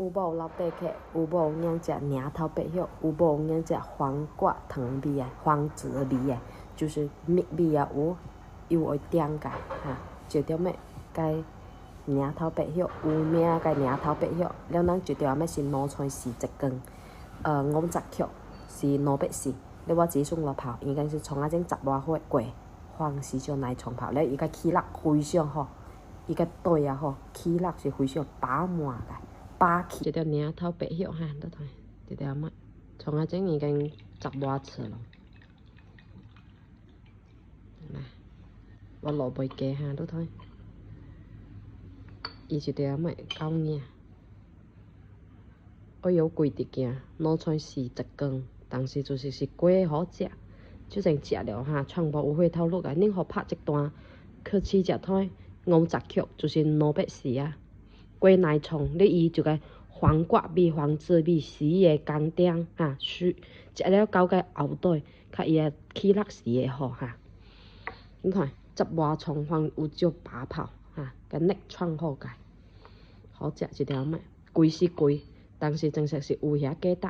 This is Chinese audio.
有无老爸客，有无硬食娘头白肉，有无硬食黄瓜藤味的、黄子味的，就是蜜味啊有会点解哈，就点咩该娘头白肉，有名该娘头白肉，了咱就点咩是挪出41根，50克是240，你我自送落泡，应该是从啊种10外岁过，放时就来冲泡了，伊个起辣非常好，伊个对啊吼，起辣是非常饱满个。8起，一条娘头白肉哈，得睇，一条乜？從啊整已經10外次咯。嗱，我蘿蔔雞哈，得睇，伊一條乜9年，我有幾隻件，攞出40根，但是就是貴好食，就成食了哈，全部有回頭路啊！恁好拍一段，去試食睇，50克就是240啊。貴奶蟲，你伊就個黃瓜味、黃子味是伊個甘點哈，食了到個後底，較伊個起辣是會好哈。你看10外葱放有少白泡哈，個肉串好個，好食一條咩？貴是貴，但是真實是有遐價值。